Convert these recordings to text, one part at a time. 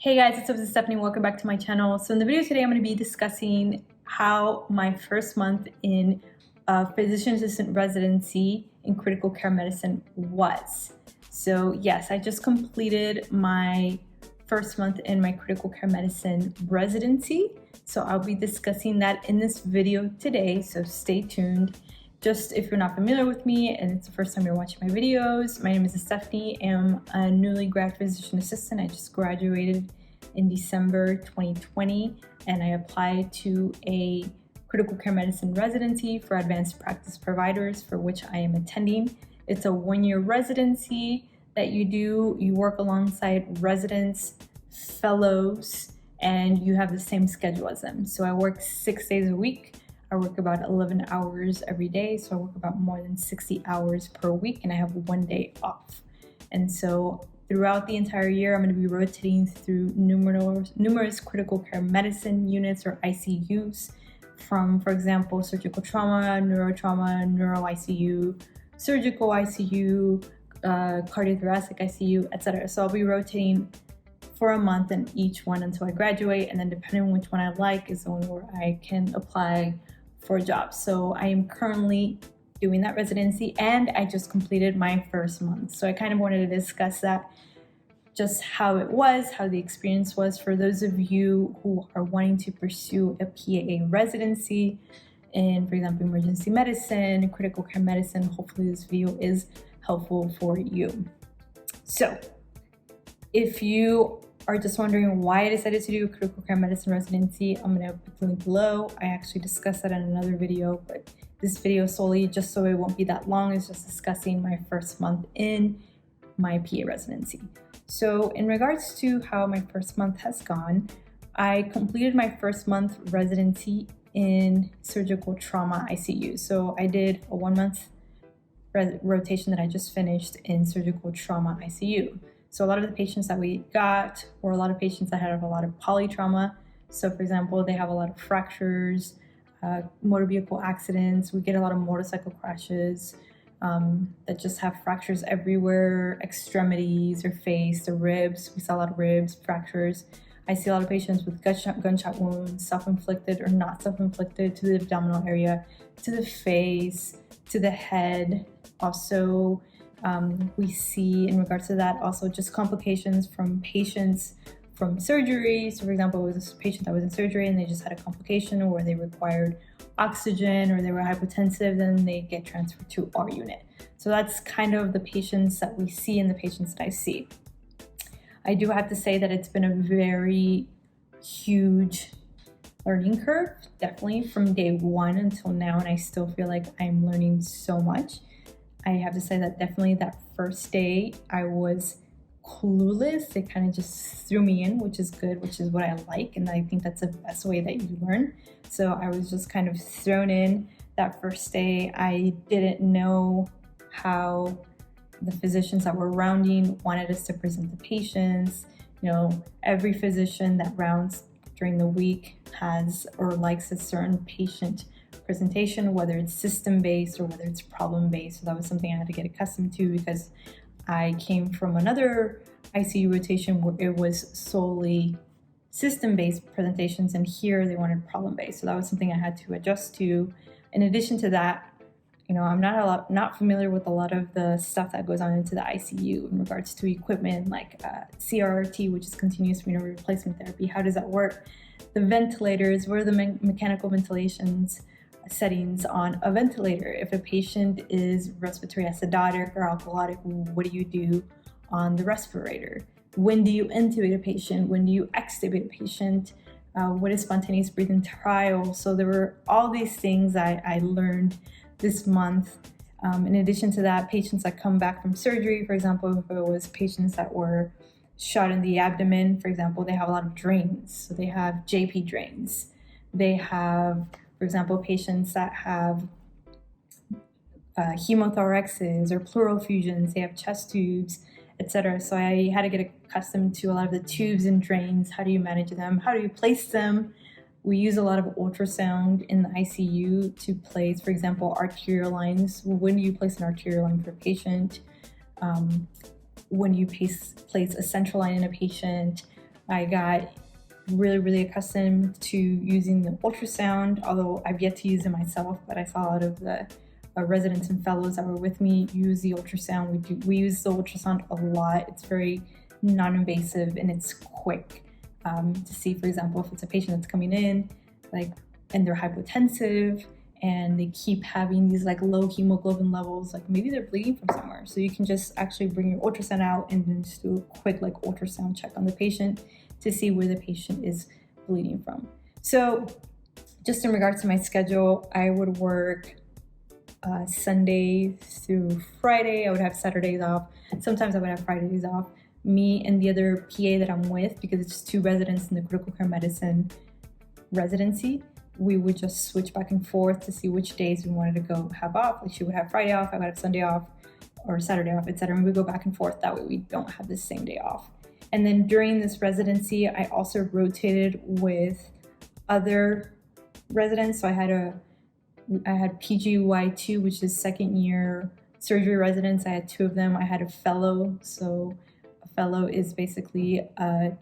Hey guys, it's up to Stephanie. Welcome back to my channel. So in the video today, I'm going to be discussing how my first month in physician assistant residency in critical care medicine was. So yes, I just completed my first month in my critical care medicine residency. So I'll be discussing that in this video today. So stay tuned. Just if you're not familiar with me and it's the first time you're watching my videos, my name is Stephanie. I'm a newly grad physician assistant. I just graduated in December 2020 and I applied to a critical care medicine residency for advanced practice providers, for which I am attending. It's a one-year residency that you do. You work alongside residents, fellows, and you have the same schedule as them. So I work 6 days a week. I work about 11 hours every day, so I work about more than 60 hours per week, and I have 1 day off. And so throughout the entire year, I'm going to be rotating through numerous critical care medicine units or ICUs, from, for example, surgical trauma, neuro ICU, surgical ICU, cardiothoracic ICU, etc. So I'll be rotating for a month in each one until I graduate, and then depending on which one I like is the one where I can apply for a job. So I am currently doing that residency and I just completed my first month. So I kind of wanted to discuss that, just how it was, how the experience was for those of you who are wanting to pursue a PAA residency in, for example, emergency medicine, critical care medicine. Hopefully this video is helpful for you. So if you are just wondering why I decided to do a critical care medicine residency, I'm going to put the link below. I actually discussed that in another video, but this video solely, just so it won't be that long, is just discussing my first month in my PA residency. So in regards to how my first month has gone, I completed my first month residency in surgical trauma ICU. So I did a 1 month rotation that I just finished in surgical trauma ICU. So a lot of the patients that we got were a lot of patients that had a lot of polytrauma. So for example, they have a lot of fractures, motor vehicle accidents. We get a lot of motorcycle crashes that just have fractures everywhere, extremities, their face, the ribs. We saw a lot of ribs, fractures. I see a lot of patients with gunshot wounds, self-inflicted or not self-inflicted, to the abdominal area, to the face, to the head. Also, we see, in regards to that, also just complications from patients from surgery. So for example, it was a patient that was in surgery and they just had a complication where they required oxygen or they were hypotensive, then they get transferred to our unit. So that's kind of the patients that we see and the patients that I see. I do have to say that it's been a very huge learning curve, definitely from day one until now, and I still feel like I'm learning so much. I have to say that definitely that first day I was clueless. They kind of just threw me in, which is good, which is what I like, and I think that's the best way that you learn. So I was just kind of thrown in that first day. I didn't know how the physicians that were rounding wanted us to present the patients. You know, every physician that rounds during the week has or likes a certain patient presentation, whether it's system-based or whether it's problem-based. So that was something I had to get accustomed to, because I came from another ICU rotation where it was solely system-based presentations, and here they wanted problem-based. So that was something I had to adjust to. In addition to that, you know, I'm not familiar with a lot of the stuff that goes on into the ICU in regards to equipment like CRRT, which is continuous renal replacement therapy. How does that work? The ventilators, what are the mechanical ventilations settings on a ventilator? If a patient is respiratory acidotic or alkalotic, what do you do on the respirator? When do you intubate a patient? When do you extubate a patient? What is spontaneous breathing trial? So there were all these things I learned this month. In addition to that, patients that come back from surgery, for example, if it was patients that were shot in the abdomen, for example, they have a lot of drains. So they have JP drains. They have, for example, patients that have hemothoraxes or pleural effusions, they have chest tubes, etc. So I had to get accustomed to a lot of the tubes and drains. How do you manage them? How do you place them? We use a lot of ultrasound in the ICU to place, for example, arterial lines. When do you place an arterial line for a patient? When you place a central line in a patient, I got really accustomed to using the ultrasound, although I've yet to use it myself, but I saw a lot of the residents and fellows that were with me use the ultrasound. We use the ultrasound a lot. It's very non-invasive and it's quick to see, for example, if it's a patient that's coming in and they're hypotensive and they keep having these low hemoglobin levels, maybe they're bleeding from somewhere. So you can just actually bring your ultrasound out and then just do a quick ultrasound check on the patient to see where the patient is bleeding from. So just in regards to my schedule, I would work Sunday through Friday. I would have Saturdays off. Sometimes I would have Fridays off. Me and the other PA that I'm with, because it's just 2 residents in the critical care medicine residency, we would just switch back and forth to see which days we wanted to go have off. She would have Friday off, I would have Sunday off, or Saturday off, etc. And we go back and forth. That way we don't have the same day off. And then during this residency, I also rotated with other residents. So I had PGY2, which is second year surgery residents. I had 2 of them. I had a fellow. So a fellow is basically a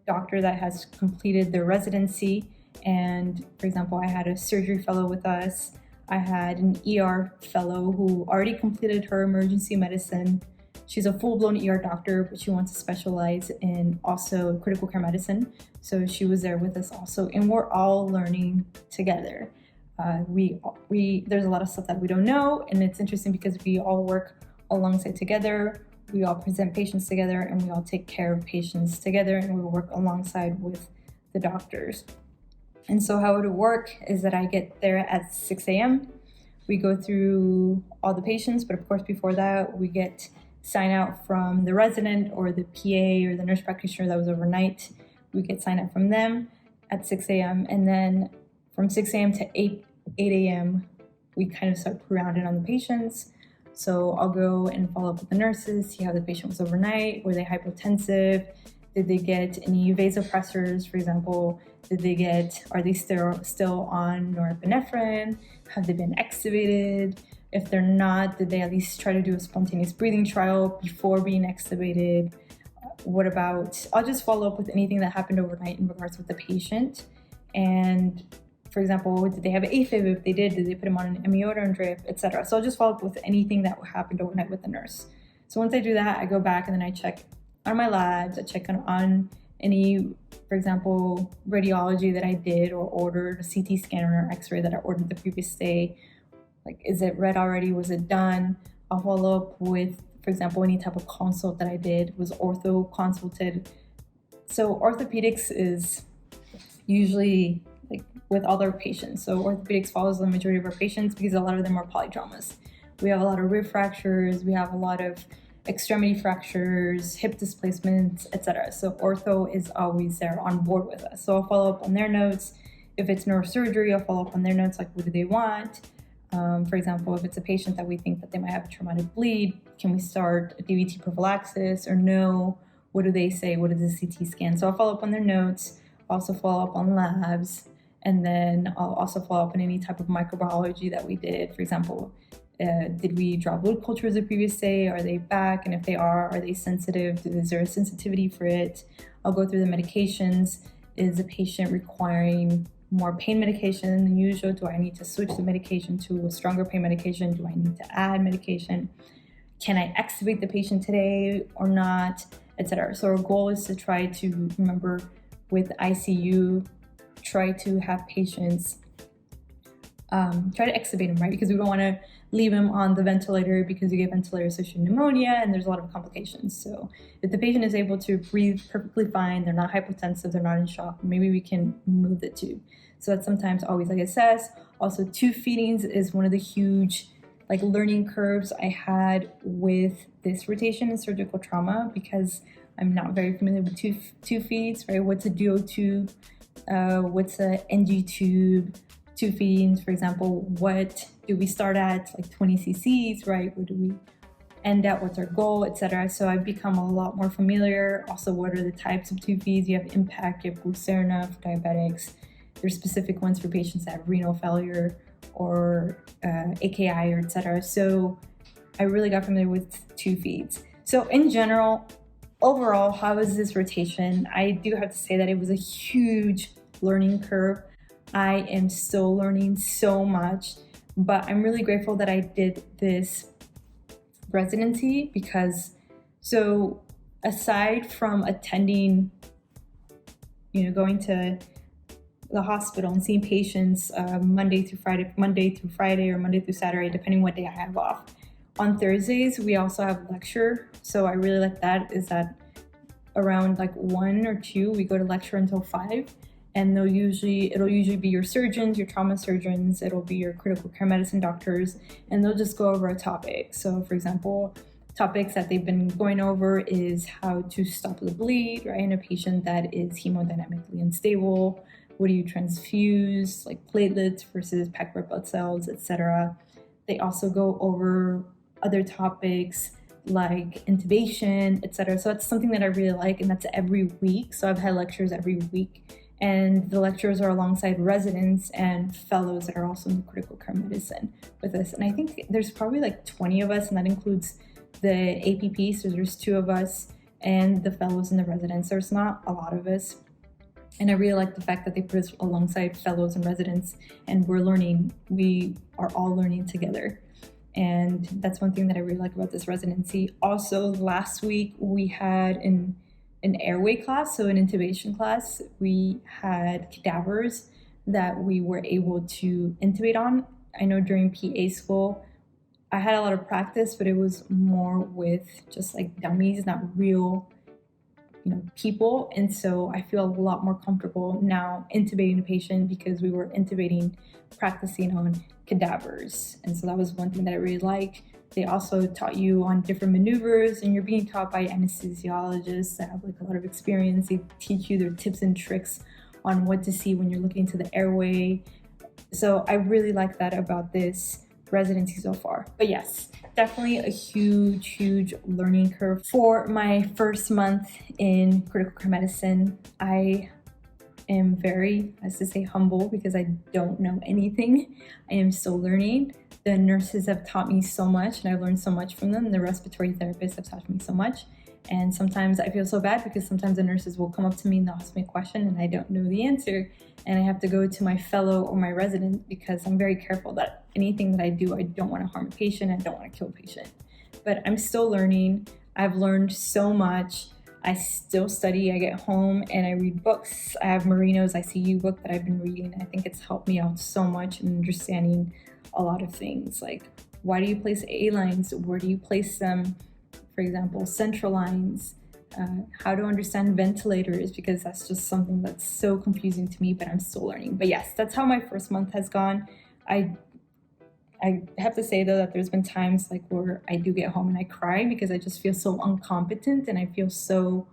doctor that has completed their residency. And for example, I had a surgery fellow with us. I had an ER fellow who already completed her emergency medicine. She's a full-blown ER doctor, but she wants to specialize in also critical care medicine. So she was there with us also, and we're all learning together. There's a lot of stuff that we don't know, and it's interesting because we all work alongside together. We all present patients together, and we all take care of patients together, and we work alongside with the doctors. And so how it would work is that I get there at 6 a.m. We go through all the patients, but of course before that we get sign out from the resident or the PA or the nurse practitioner that was overnight. We get sign out from them at 6 a.m. And then from 6 a.m. to 8 a.m. we kind of start rounding on the patients. So I'll go and follow up with the nurses, see how the patient was overnight. Were they hypotensive? Did they get any vasopressors, for example? Are they still on norepinephrine? Have they been extubated? If they're not, did they at least try to do a spontaneous breathing trial before being extubated? I'll just follow up with anything that happened overnight in regards with the patient. And for example, did they have AFib? If they did they put them on an amiodarone drip, etc. So I'll just follow up with anything that happened overnight with the nurse. So once I do that, I go back and then I check on my labs. I check on any, for example, radiology that I did or ordered, a CT scan or X-ray that I ordered the previous day. Is it read already? Was it done? I'll follow up with, for example, any type of consult that I did. Was ortho consulted? So orthopedics is usually with all our patients. So orthopedics follows the majority of our patients because a lot of them are polytraumas. We have a lot of rib fractures. We have a lot of extremity fractures, hip displacements, etc. So ortho is always there on board with us. So I'll follow up on their notes. If it's neurosurgery, I'll follow up on their notes, what do they want? For example, if it's a patient that we think that they might have a traumatic bleed, can we start a DVT prophylaxis or no? What do they say? What is the CT scan? So I'll follow up on their notes, also follow up on labs, and then I'll also follow up on any type of microbiology that we did. For example, did we draw blood cultures the previous day? Are they back? And if they are they sensitive? Is there a sensitivity for it? I'll go through the medications. Is the patient requiring more pain medication than usual? Do I need to switch the medication to a stronger pain medication? Do I need to add medication? Can I extubate the patient today or not, etc. So our goal is to try to remember with ICU, try to have patients try to extubate them, right? Because we don't want to leave them on the ventilator because you get ventilator-associated pneumonia and there's a lot of complications. So if the patient is able to breathe perfectly fine, they're not hypotensive, they're not in shock, maybe we can move the tube. So that's sometimes always assess. Also, tube feedings is one of the huge learning curves I had with this rotation in surgical trauma because I'm not very familiar with tube feeds, right? What's a DO tube? What's a NG tube? Tube feedings, for example, what do we start at, 20 cc's, right? Where do we end at? What's our goal, etc. So I've become a lot more familiar. Also, what are the types of tube feeds? You have impact, you have Glucerna for diabetics. There's specific ones for patients that have renal failure or AKI or etc. So I really got familiar with tube feeds. So in general, overall, how was this rotation? I do have to say that it was a huge learning curve. I am still learning so much, but I'm really grateful that I did this residency because, so aside from attending, going to the hospital and seeing patients Monday through Friday, or Monday through Saturday, depending what day I have off. On Thursdays, we also have lecture. So I really like that, is that around like 1 or 2, we go to lecture until 5. And it'll usually be your surgeons, your trauma surgeons, it'll be your critical care medicine doctors, and they'll just go over a topic. So for example, topics that they've been going over is how to stop the bleed, right, in a patient that is hemodynamically unstable. What do you transfuse, like platelets versus packed red blood cells, etc. They also go over other topics like intubation, etc. So that's something that I really like, and that's every week. So I've had lectures every week. And the lecturers are alongside residents and fellows that are also in the critical care medicine with us. And I think there's probably like 20 of us, and that includes the APP, so there's 2 of us, and the fellows and the residents. There's not a lot of us. And I really like the fact that they put us alongside fellows and residents, and we are all learning together. And that's one thing that I really like about this residency. Also, last week we had an airway class, so an intubation class. We had cadavers that we were able to intubate on. I know during PA school, I had a lot of practice, but it was more with just like dummies, not real, people. And so I feel a lot more comfortable now intubating a patient because we were practicing on cadavers. And so that was one thing that I really liked. They also taught you on different maneuvers, and you're being taught by anesthesiologists that have like a lot of experience. They teach you their tips and tricks on what to see when you're looking into the airway. So I really like that about this residency so far. But yes, definitely a huge learning curve. For my first month in critical care medicine, I am very, as to say, humble because I don't know anything. I am still learning. The nurses have taught me so much, and I've learned so much from them. The respiratory therapists have taught me so much. And sometimes I feel so bad because sometimes the nurses will come up to me and they'll ask me a question and I don't know the answer. And I have to go to my fellow or my resident because I'm very careful that anything that I do, I don't want to harm a patient. I don't want to kill a patient. But I'm still learning. I've learned so much. I still study. I get home and I read books. I have Marino's ICU book that I've been reading. I think it's helped me out so much in understanding a lot of things, like why do you place A lines? Where do you place them? For example, central lines, how to understand ventilators, because that's just something that's so confusing to me, but I'm still learning. But yes, that's how my first month has gone. I have to say though that there's been times like where I do get home and I cry because I just feel so incompetent and I feel so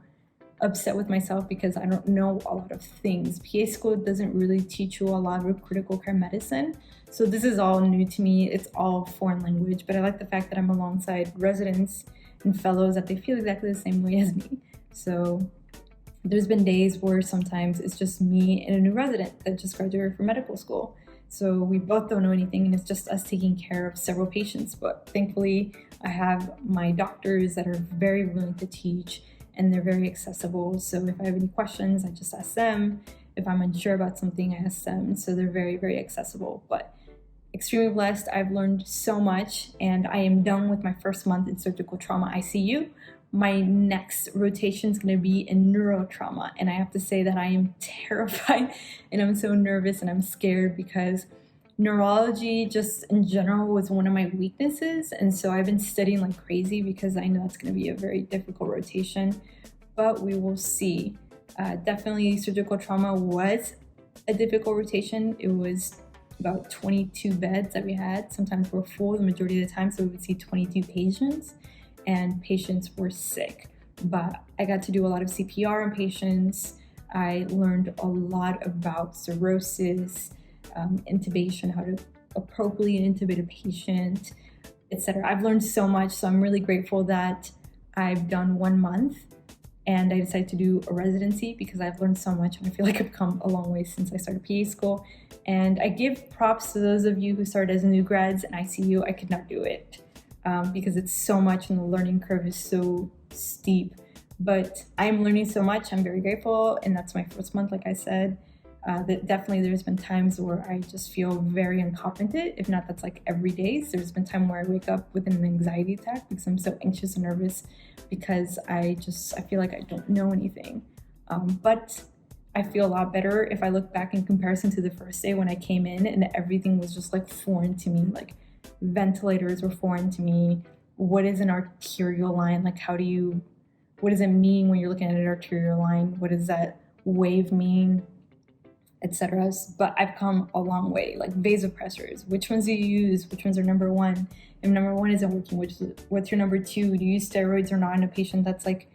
upset with myself because I don't know a lot of things. PA school doesn't really teach you a lot of critical care medicine. So this is all new to me. It's all foreign language, but I like the fact that I'm alongside residents and fellows that they feel exactly the same way as me. So there's been days where sometimes it's just me and a new resident that just graduated from medical school. So we both don't know anything and it's just us taking care of several patients. But thankfully, I have my doctors that are very willing to teach and they're very accessible. So if I have any questions, I just ask them. If I'm unsure about something, I ask them. So they're very accessible. But extremely blessed. I've learned so much and I am done with my first month in surgical trauma ICU. My next rotation is going to be in neurotrauma. And I have to say that I am terrified and I'm so nervous and I'm scared because neurology just in general was one of my weaknesses. And so I've been studying like crazy because I know it's going to be a very difficult rotation, but we will see. Definitely surgical trauma was a difficult rotation. It was about 22 beds that we had. Sometimes we're full the majority of the time, so we would see 22 patients and patients were sick. But I got to do a lot of CPR on patients. I learned a lot about cirrhosis, intubation, how to appropriately intubate a patient, etc. I've learned so much, so I'm really grateful that I've done 1 month and I decided to do a residency because I've learned so much and I feel like I've come a long way since I started PA school. And I give props to those of you who started as new grads in ICU. I could not do it because it's so much and the learning curve is so steep. but I'm learning so much. I'm very grateful, and that's my first month, like I said. Definitely there's been times where I just feel very incompetent. If not, that's like every day. So there's been time where I wake up with an anxiety attack because I'm so anxious and nervous because I feel like I don't know anything. But I feel a lot better if I look back in comparison to the first day when I came in and everything was just like foreign to me. Like ventilators were foreign to me. What is an arterial line? Like what does it mean when you're looking at an arterial line? What does that wave mean? Etc. But I've come a long way. Like vasopressors, which ones do you use? Which ones are number one? If number one isn't working, what's your number two? Do you use steroids or not in a patient that's like,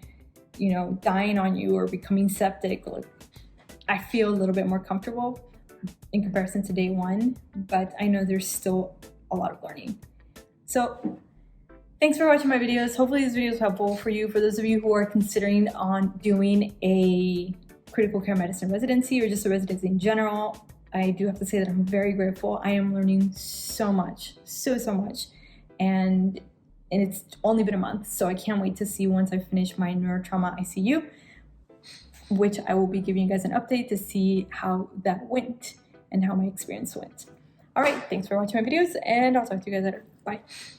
dying on you or becoming septic? Like, I feel a little bit more comfortable in comparison to day one, but I know there's still a lot of learning. So thanks for watching my videos. Hopefully this video is helpful for you. For those of you who are considering on doing a critical care medicine residency or just a residency in general, I do have to say that I'm very grateful. I am learning so much, so much. And it's only been a month, so I can't wait to see once I finish my neurotrauma ICU, which I will be giving you guys an update to see how that went and how my experience went. All right, thanks for watching my videos, and I'll talk to you guys later. Bye.